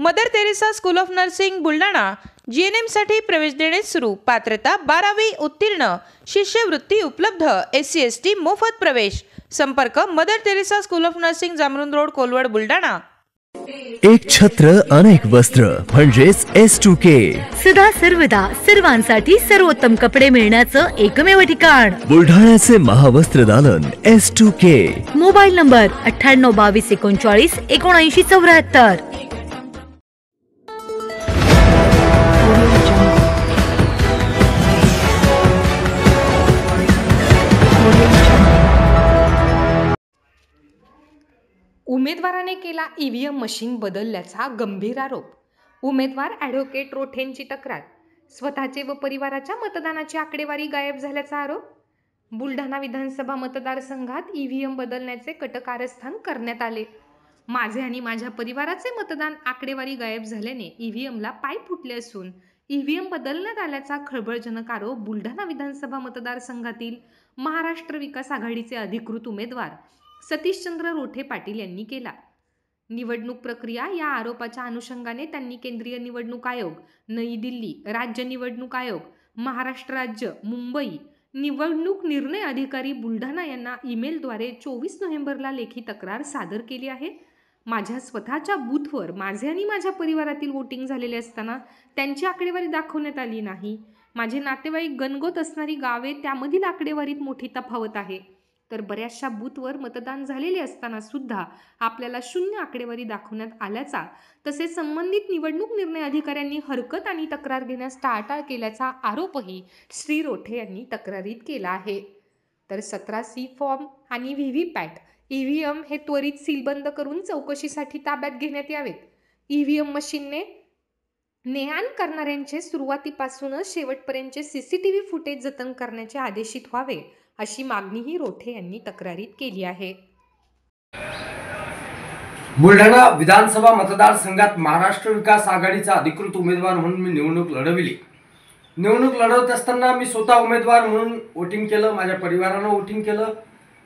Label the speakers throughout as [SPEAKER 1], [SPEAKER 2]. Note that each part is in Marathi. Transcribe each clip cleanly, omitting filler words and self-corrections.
[SPEAKER 1] Mother Teresa school of nursing Buldhana GNM साठी प्रवेश देणे सुरू। पात्रता 12वी उत्तीर्ण, शिष्यवृत्ती उपलब्ध, SC ST मोफत प्रवेश। संपर्क Mother Teresa school of nursing, Jamrun road, Kolwad, Buldhana.
[SPEAKER 2] एक छत्र अनेक वस्त्र म्हणजेच S2K।
[SPEAKER 3] सदा सर्वदा सर्वांसाठी सर्वोत्तम कपडे मिळण्याचं एकमेव ठिकाण
[SPEAKER 2] बुलढाण्याचे महावस्त्र दालन S2K।
[SPEAKER 3] Mobile number 98 22 39 79 74।
[SPEAKER 4] उमेदवाराने केला EVM मशीन बदलल्याचा गंभीर आरोप। उमेदवार ॲडव्होकेट रोठेंची तक्रार। स्वतःचे व परिवाराच्या मतदानाची आकडेवारी गायब झाल्याचा आरोप। बुलढाणा विधानसभा मतदारसंघात EVM बदलण्याचे कट कारस्थान करण्यात आले। माझे आणि माझ्या परिवाराचे मतदान आकडेवारी गायब झाल्याने EVMला पाय फुटले असून EVM बदलण्यात आल्याचा खळबळजनक आरोप बुलढाणा विधानसभा मतदारसंघातील महाराष्ट्र विकास आघाडीचे अधिकृत उमेदवार सतीशचंद्र रोठे पाटील यांनी केला। निवडणूक प्रक्रिया या आरोपाच्या अनुषंगाने त्यांनी केंद्रीय निवडणूक आयोग, नवी दिल्ली, राज्य निवडणूक आयोग, महाराष्ट्र राज्य, मुंबई, निवडणूक निर्णय अधिकारी बुलढाणा यांना ईमेलद्वारे 24 नोव्हेंबरला लेखी तक्रार सादर केली आहे। माझ्या स्वतःच्या बूथवर माझे आणि माझ्या परिवारातील वोटिंग झालेले असताना त्यांची आकडेवारी दाखवण्यात आली नाही। माझे नातेवाईक गणगोत असणारी गावे, त्यामधील आकडेवारीत मोठी तफावत आहे। तर बऱ्याचशा बूथवर मतदान झालेले असताना सुद्धा आपल्याला शून्य आकडेवारी दाखवण्यात आल्याचा, तसेच संबंधित निवडणूक निर्णय अधिकाऱ्यांनी हरकत आणि तक्रार घेण्यास टाळाटाळ केल्याचा आरोपही श्री रोठे यांनी तक्रारीत केला आहे। तर 17C फॉर्म आणि व्हीव्हीपॅट EVM हे त्वरित सीलबंद करून चौकशीसाठी ताब्यात घेण्यात यावेत। EVM मशीनने ने-आण करणाऱ्यांचे सुरुवातीपासूनच शेवटपर्यंतचे CCTV फुटेज जतन करण्याचे आदेशित व्हावे, अशी मागणीही रोठे यांनी तक्रारीत केली आहे।
[SPEAKER 5] बुलढाणा विधानसभा मतदारसंघात महाराष्ट्र विकास आघाडीचा अधिकृत उमेदवार म्हणून मी निवडणूक लढविली। निवडणूक लढवत असताना मी स्वतः उमेदवार म्हणून वोटिंग केलं, माझ्या परिवारानं वोटिंग केलं,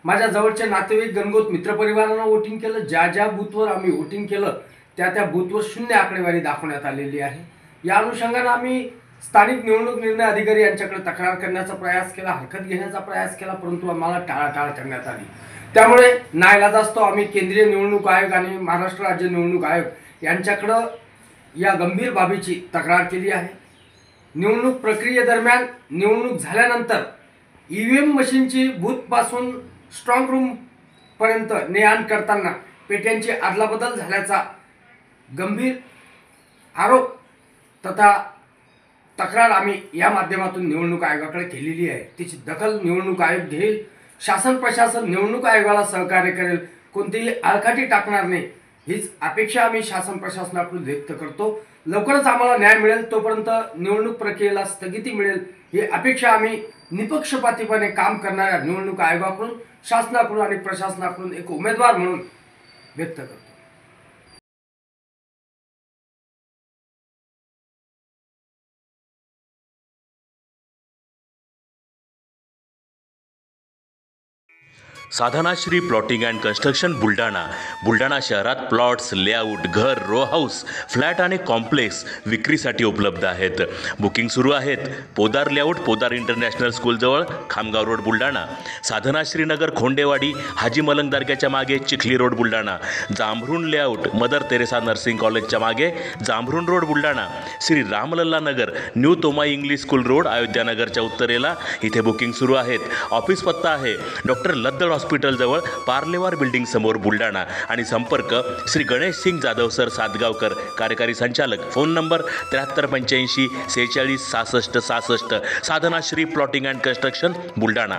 [SPEAKER 5] माझ्या जवळचे नातेवाईक गणगोत मित्रपरिवारानं वोटिंग केलं। ज्या ज्या बूथवर आम्ही वोटिंग केलं त्या बूथवर शून्य आकडेवारी दाखवण्यात आलेली आहे। या अनुषंगाने आम्ही स्थानिक निवडणूक निर्णय अधिकारी यांच्याकडे तक्रार करण्याचा प्रयास केला, हरकत घेण्याचा प्रयास केला, परंतु आम्हाला टाळाटाळ करण्यात आली। त्यामुळे नाईलाजास्तव आम्ही केंद्रीय निवडणूक आयोग आणि महाराष्ट्र राज्य निवडणूक आयोग यांच्याकडं या गंभीर बाबीची तक्रार केली आहे। निवडणूक प्रक्रियेदरम्यान निवडणूक झाल्यानंतर EVM मशीनची बूथपासून स्ट्रॉंग रूमपर्यंत ने-आण करताना पेट्यांची अदलाबदल झाल्याचा गंभीर आरोप तथा तक्रार आम्ही या माध्यमातून निवडणूक आयोगाकडे केलेली आहे। तिची दखल निवडणूक आयोग घेईल। शासन प्रशासन निवडणूक आयोगाला सहकार्य करेल, कोणतीही आळकाठी टाकणार नाही, हीच अपेक्षा आम्ही शासन प्रशासनाकडून व्यक्त करतो। लवकरच आम्हाला न्याय मिळेल, तोपर्यंत निवडणूक प्रक्रियेला स्थगिती मिळेल ही अपेक्षा आम्ही निपक्षपातीपणे काम करणाऱ्या निवडणूक आयोगाकडून, शासनाकडून आणि प्रशासनाकडून एक उमेदवार म्हणून व्यक्त करतो।
[SPEAKER 6] Sadhanashri plotting and construction Buldhana शहरात प्लॉट्स, लेआउट, घर, रो हाऊस, फ्लॅट आणि कॉम्प्लेक्स विक्रीसाठी उपलब्ध आहेत। बुकिंग सुरू आहेत। पोदार लेआउट, पोदार इंटरनॅशनल स्कूलजवळ, खामगाव रोड, बुलढाणा। साधनाश्री नगर, खोंडेवाडी, हाजी मलंग दर्ग्याच्या मागे, Chikhli road, Buldhana. Jambhrun layout, Mother Teresa nursing कॉलेजच्या मागे, Jambhrun road, Buldhana. Shri Ramlalla Nagar, new Tomai English school road, अयोध्यानगरच्या उत्तरेला, इथे बुकिंग सुरू आहेत। ऑफिस पत्ता आहे डॉक्टर लद्दड हॉस्पिटल जवळ, पार्लेवार बिल्डिंग समोर, बुलढाणा। आणि संपर्क श्री गणेश सिंग जाधव सर सातगावकर, कार्यकारी संचालक। Phone number 7385 46 66 66। Sadhanashri plotting and construction Buldhana.